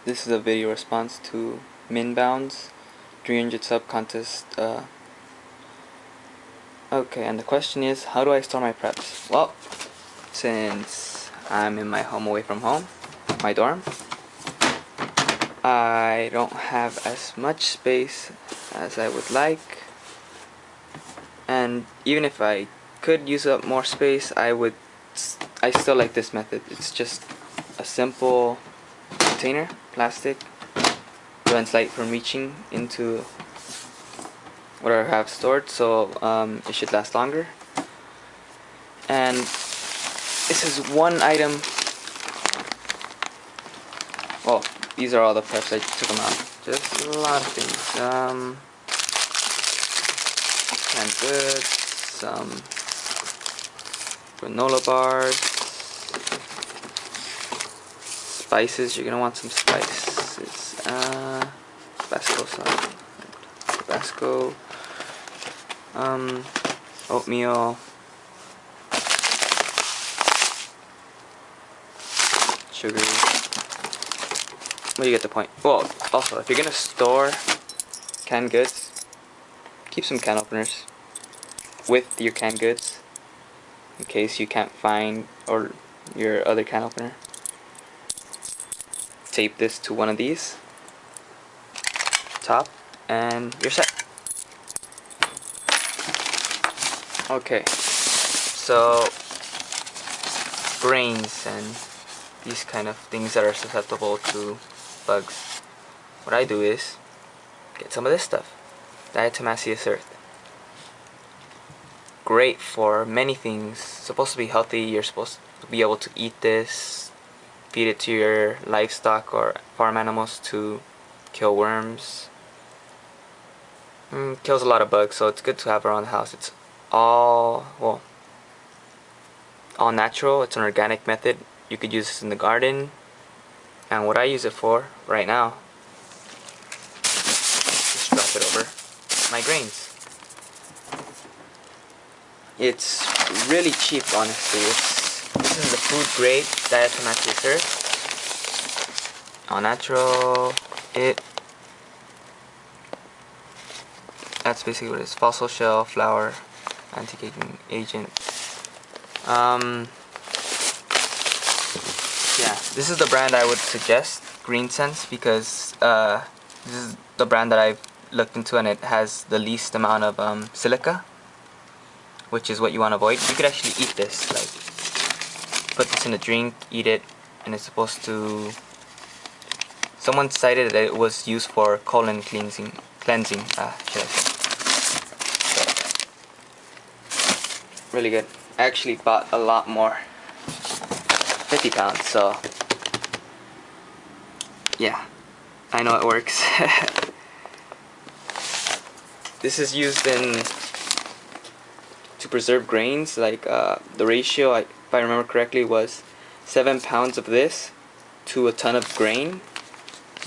This is a video response to minbound's 300 sub contest. Okay, and the question is, how do I store my preps? Well, since I'm in my home away from home, my dorm, I don't have as much space as I would like, and even if I could use up more space, I still like this method. It's just a simple container, plastic, prevents light from reaching into what I have stored, so it should last longer. And this is one item. Well, these are all the preps. I took them out. Just a lot of things. Canned goods, some granola bars, spices. You're gonna want some spices. Tabasco sauce, Tabasco, oatmeal, sugar. Well, you get the point. Well, also, if you're gonna store canned goods, keep some can openers with your canned goods in case you can't find or your other can opener. Tape this to one of these top and you're set. Okay, so grains and these kind of things that are susceptible to bugs, what I do is get some of this stuff, diatomaceous earth. Great for many things, supposed to be healthy. You're supposed to be able to eat this, feed it to your livestock or farm animals to kill worms. Kills a lot of bugs, so it's good to have around the house. It's all natural. It's an organic method. You could use this in the garden, and what I use it for right now, just drop it over my grains. It's really cheap, honestly. This is the food grade diatomaceous earth, all natural. That's basically what it is. Fossil shell, flour, anti-aging agent. Yeah, this is the brand I would suggest, Green Sense, because this is the brand that I've looked into, and it has the least amount of silica, which is what you want to avoid. You could actually eat this, like put this in a drink, eat it, and it's supposed to. Someone cited that it was used for colon cleansing. Should I say. Really good. I actually bought a lot more, 50 pounds, so yeah, I know it works. This is used to preserve grains, like the ratio, if I remember correctly, was 7 pounds of this to a ton of grain,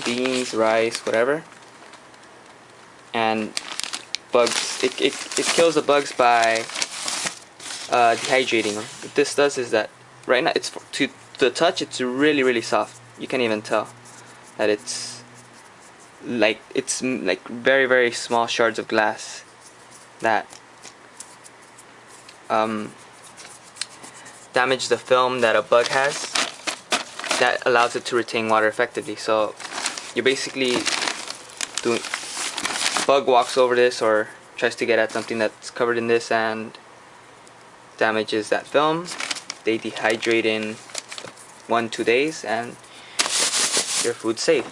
beans, rice, whatever. And bugs, it kills the bugs by dehydrating. What this does is that right now to the touch, it's really soft. You can't even tell that it's like very small shards of glass that damage the film that a bug has that allows it to retain water effectively. So you're basically doing, bug walks over this or tries to get at something that's covered in this and damages that film. They dehydrate in 1-2 days and your food's safe.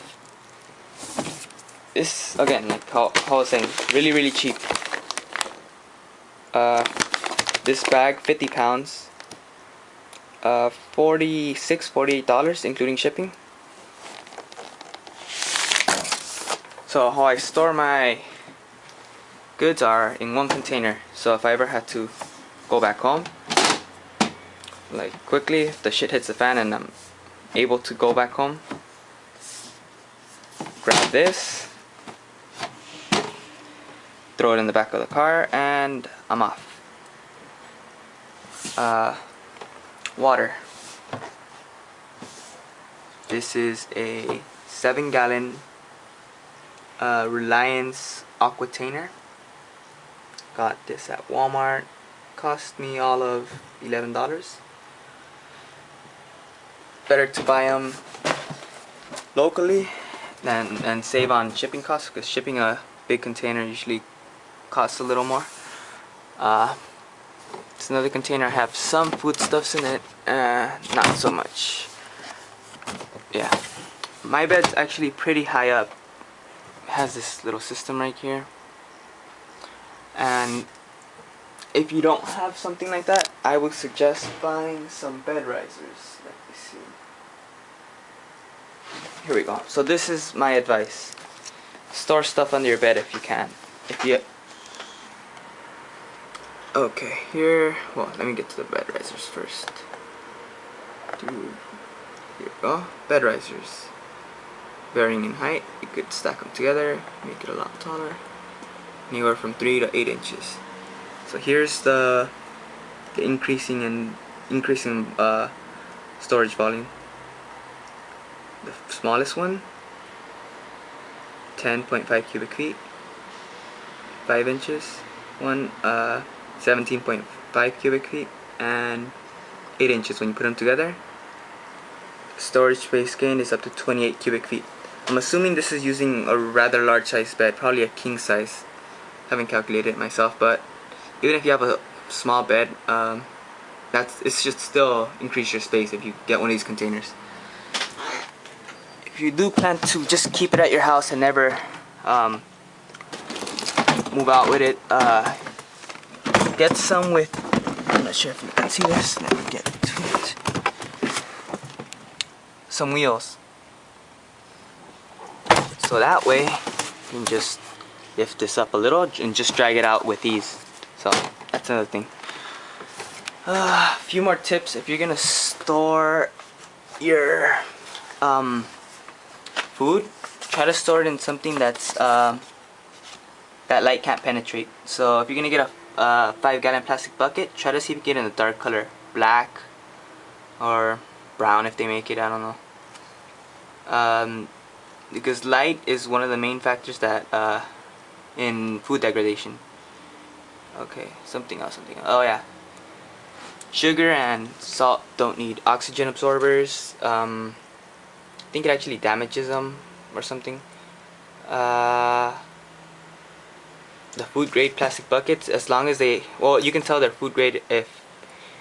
This, again, like how I was saying, really cheap. This bag, 50 pounds, $48 including shipping. So how I store my goods are in one container, so if I ever had to go back home, like quickly, if the shit hits the fan and I'm able to go back home, grab this, throw it in the back of the car, and I'm off. Water. This is a 7-gallon Reliance Aquatainer. Got this at Walmart. Cost me all of $11. Better to buy them locally and save on shipping costs, because shipping a big container usually costs a little more. It's another container. I have some foodstuffs in it, not so much. Yeah, my bed's actually pretty high up. It has this little system right here, and if you don't have something like that, I would suggest buying some bed risers. Let me see. Here we go. So this is my advice. Store stuff under your bed if you can. Okay, here, well, let me get to the bed risers first. Here we go. Bed risers. Varying in height, you could stack them together, make it a lot taller. Anywhere from 3 to 8 inches. So here's the increasing storage volume. The smallest one, 10.5 cubic feet. 5 inches. One, 17.5 cubic feet, and 8 inches when you put them together. Storage space gained is up to 28 cubic feet. I'm assuming this is using a rather large size bed, probably a king size. Haven't calculated it myself, but even if you have a small bed, it should still increase your space if you get one of these containers. If you do plan to just keep it at your house and never move out with it, get some with, I'm not sure if you can see this, let me get to it, some wheels. So that way you can just lift this up a little and just drag it out with ease. So that's another thing. A few more tips if you're gonna store your food. Try to store it in something that's that light can't penetrate. So if you're gonna get a 5-gallon plastic bucket, try to see if you get in a dark color, black or brown if they make it. I don't know. Because light is one of the main factors that in food degradation. Okay, something else. Oh yeah, sugar and salt don't need oxygen absorbers. I think it actually damages them or something. The food grade plastic buckets, as long as you can tell they're food grade if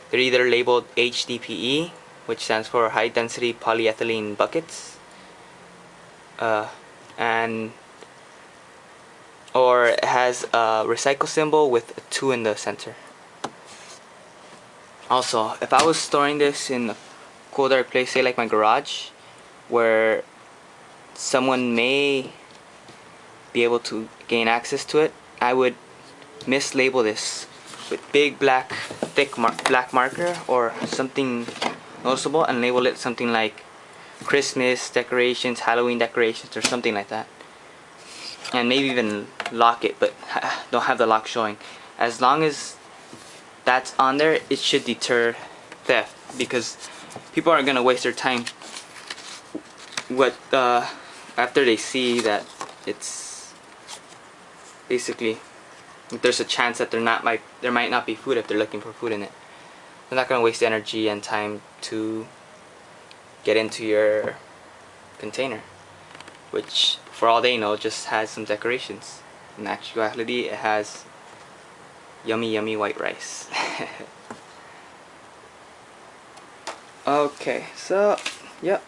they're either labeled HDPE, which stands for high density polyethylene buckets, or it has a recycle symbol with a 2 in the center. Also, if I was storing this in a cool dark place, say like my garage, where someone may be able to gain access to it, I would mislabel this with big black thick black marker or something noticeable and label it something like Christmas decorations, Halloween decorations, or something like that, and maybe even lock it, but don't have the lock showing. As long as that's on there, it should deter theft, because people aren't gonna waste their time after they see that it's basically, there's a chance that there might not be food if they're looking for food in it. They're not gonna waste energy and time to get into your container, which for all they know just has some decorations. In actuality, it has yummy white rice. Okay, so yep,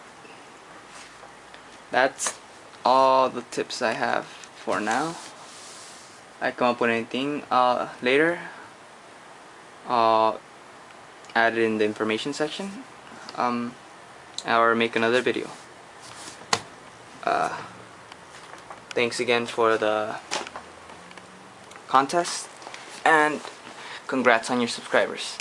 that's all the tips I have for now. I come up with anything later, I'll add it in the information section, or make another video. Thanks again for the contest, and congrats on your subscribers.